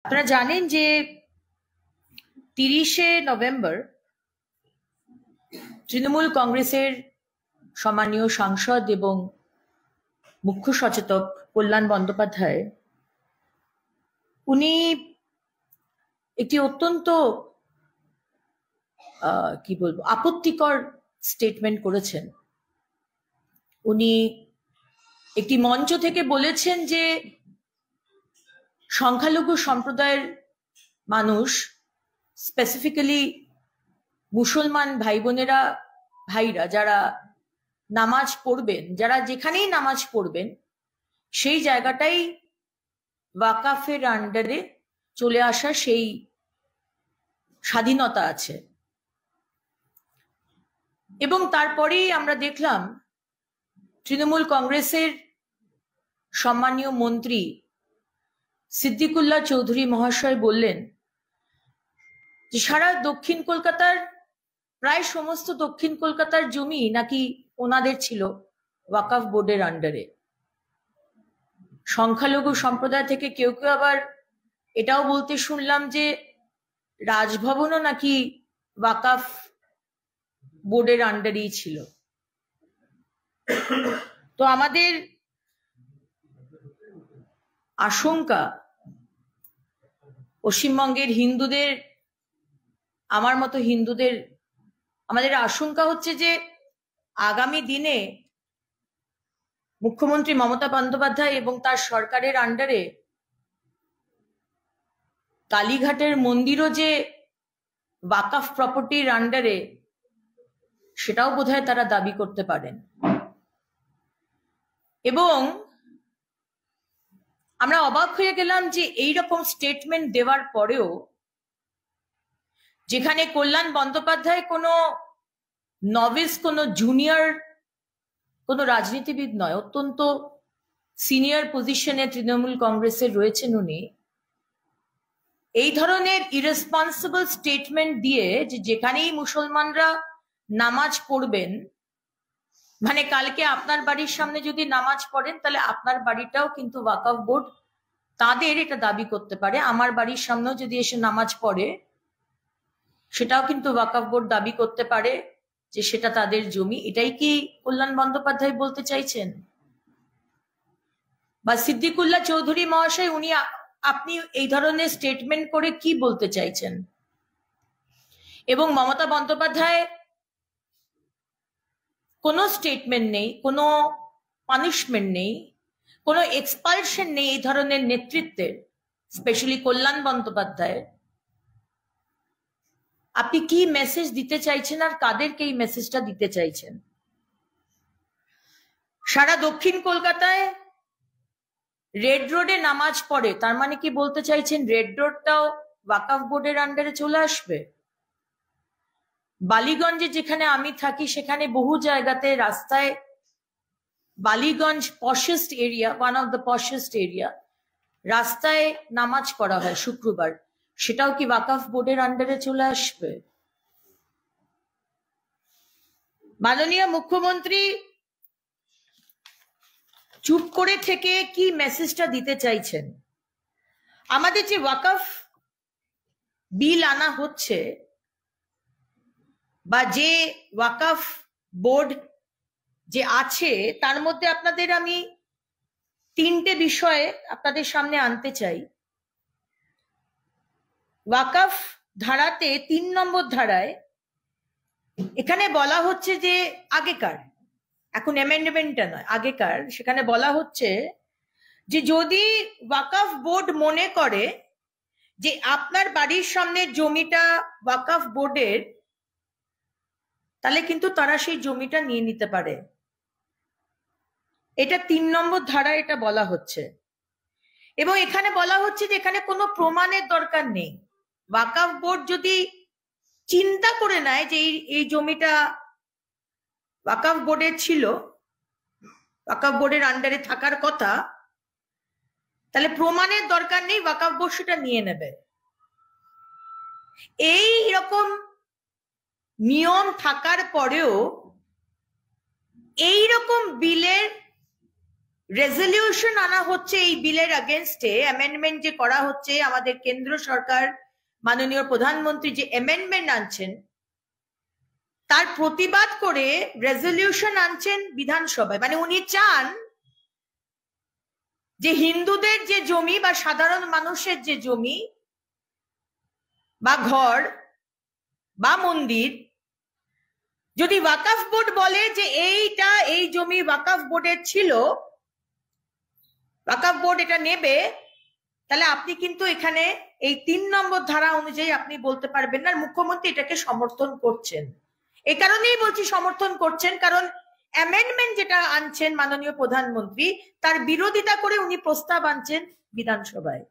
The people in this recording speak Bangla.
আপনারা জানেন যে 30শে নভেম্বর তৃণমূল কংগ্রেসের সম্মানীয় সাংসদ এবং মুখ্য সচেতক কল্যাণ বন্দ্যোপাধ্যায় উনি একটি অত্যন্ত কি বলবো আপত্তিকর স্টেটমেন্ট করেছেন। উনি একটি মঞ্চ থেকে বলেছেন যে সংখ্যালঘু সম্প্রদায়ের মানুষ, স্পেসিফিক্যালি মুসলমান ভাই বোনেরা, ভাইরা যারা নামাজ পড়বেন, যারা যেখানেই নামাজ পড়বেন সেই জায়গাটাই ওয়াকাফের আন্ডারে চলে আসা সেই স্বাধীনতা আছে। এবং তারপরেই আমরা দেখলাম তৃণমূল কংগ্রেসের সম্মানীয় মন্ত্রী সিদ্দিকুল্লাহ চৌধুরী মহাশয় বললেন যে সারা দক্ষিণ কলকাতার প্রায় সমস্ত দক্ষিণ কলকাতার জমি নাকি ওনাদের ছিল ওয়াকাফ বোর্ডের আন্ডারে। সংখ্যালঘু সম্প্রদায় থেকে কেউ কেউ আবার এটাও বলতে শুনলাম যে রাজভবনও নাকি ওয়াকাফ বোর্ডের আন্ডারেই ছিল। তো আমাদের আশঙ্কা, পশ্চিমবঙ্গের হিন্দুদের, আমার মতো হিন্দুদের, আমাদের আশঙ্কা হচ্ছে যে আগামী দিনে মুখ্যমন্ত্রী মমতা বন্দ্যোপাধ্যায় এবং তার সরকারের আন্ডারে কালীঘাটের মন্দিরও যে ওয়াকাফ প্রপার্টির আন্ডারে, সেটাও বোধহয় তারা দাবি করতে পারেন। এবং আমরা অবাক হয়ে গেলাম যে এইরকম স্টেটমেন্ট দেওয়ার পরেও, যেখানে কল্যাণ বন্দ্যোপাধ্যায় কোনো নভিস, কোনো জুনিয়র, কোনো রাজনীতিবিদ নয়, অত্যন্ত সিনিয়র পজিশনে তৃণমূল কংগ্রেসের রয়েছেন উনি, এই ধরনের ইরেসপন্সিবল স্টেটমেন্ট দিয়ে যে যেখানেই মুসলমানরা নামাজ পড়বেন, মানে কালকে আপনার বাড়ির সামনে যদি নামাজ পড়েন তাহলে আপনার বাড়িটাও কিন্তু ওয়াকফ বোর্ড তাদের এটা দাবি করতে পারে। আমার বাড়ির সামনেও যদি এসে নামাজ পড়ে সেটাও কিন্তু ওয়াকফ বোর্ড দাবি করতে পারে যে সেটা তাদের জমি। এটাই কি কল্যাণ বন্দ্যোপাধ্যায় বলতে চাইছেন? বা সিদ্দিকুল্লাহ চৌধুরী মহাশয়, উনি আপনি এই ধরনের স্টেটমেন্ট করে কি বলতে চাইছেন? এবং মমতা বন্দ্যোপাধ্যায় কোনো স্টেটমেন্ট নেই, কোনো পানিশমেন্ট নেই, কোনো এক্সপালশন নেই এই ধরনের নেতৃত্বের, স্পেশালি কল্যাণ বন্দ্যোপাধ্যায়ের। আপনি কি মেসেজ দিতে চাইছেন আর কাদেরকে এই মেসেজটা দিতে চাইছেন? সারা দক্ষিণ কলকাতায় রেড রোডে নামাজ পড়ে, তার মানে কি বলতে চাইছেন রেড রোডটাও ওয়াকফ বোর্ডের আন্ডারে চলে আসবে? বালিগঞ্জে যেখানে আমি থাকি সেখানে বহু জায়গাতে রাস্তায়, Ballygunge পশেস্ট area, one of the পশেস্ট area, রাস্তায় নামাজ পড়া হয় শুক্রবার, সেটাও কি ওয়াকফ বোর্ডের আন্ডারে চলে আসবে? মাননীয় মুখ্যমন্ত্রী চুপ করে থেকে কি মেসেজটা দিতে চাইছেন? আমাদের যে ওয়াকফ বিল আনা হচ্ছে বা যে ওয়াকফ বোর্ড যে আছে, তার মধ্যে আপনাদের আমি তিনটে বিষয়ে আপনাদের সামনে আনতে চাই। ওয়াকফ ধারাতে 3 নম্বর ধারায় এখানে বলা হচ্ছে যে আগেকার, এখন অ্যামেন্ডমেন্টটা নয়, আগেকার, সেখানে বলা হচ্ছে যে যদি ওয়াকফ বোর্ড মনে করে যে আপনার বাড়ির সামনে জমিটা ওয়াকফ বোর্ডের, তাহলে কিন্তু তারা সেই জমিটা নিয়ে নিতে পারে। এটা 3 নম্বর ধারা, এটা বলা হচ্ছে। এবং এখানে বলা হচ্ছে যে এখানে কোনো প্রমাণের দরকার নেই। ওয়াকফ বোর্ড যদি চিন্তা করে নেয় যে এই জমিটা ওয়াকফ বোর্ডের ছিল, ওয়াকফ বোর্ডের আন্ডারে থাকার কথা, তাহলে প্রমাণের দরকার নেই, ওয়াকফ বোর্ড সেটা নিয়ে নেবে। এই রকম নিয়ম থাকার পরেও এই রকম বিলের রেজলিউশন আনা হচ্ছে এই বিলের এগেনস্টে, অ্যামেন্ডমেন্ট যে করা হচ্ছে, আমাদের কেন্দ্র সরকার মাননীয় প্রধানমন্ত্রী যে অ্যামেন্ডমেন্ট আনছেন তার প্রতিবাদ করে রেজলিউশন আনছেন বিধানসভায়। মানে উনি চান যে হিন্দুদের যে জমি বা সাধারণ মানুষের যে জমি বা ঘর বা মন্দির, যদি ওয়াকফ বোর্ড বলে যে এইটা এই জমি ওয়াকফ বোর্ডের ছিল, ওয়াকফ বোর্ড এটা নেবে, তাহলে আপনি কিন্তু এখানে এই 3 নম্বর ধারা অনুযায়ী আপনি বলতে পারবেন না। মুখ্যমন্ত্রী এটাকে সমর্থন করছেন। এই কারণেই বলছি সমর্থন করছেন, কারণ অ্যামেন্ডমেন্ট যেটা আনছেন মাননীয় প্রধানমন্ত্রী, তার বিরোধিতা করে উনি প্রস্তাব আনছেন বিধানসভায়।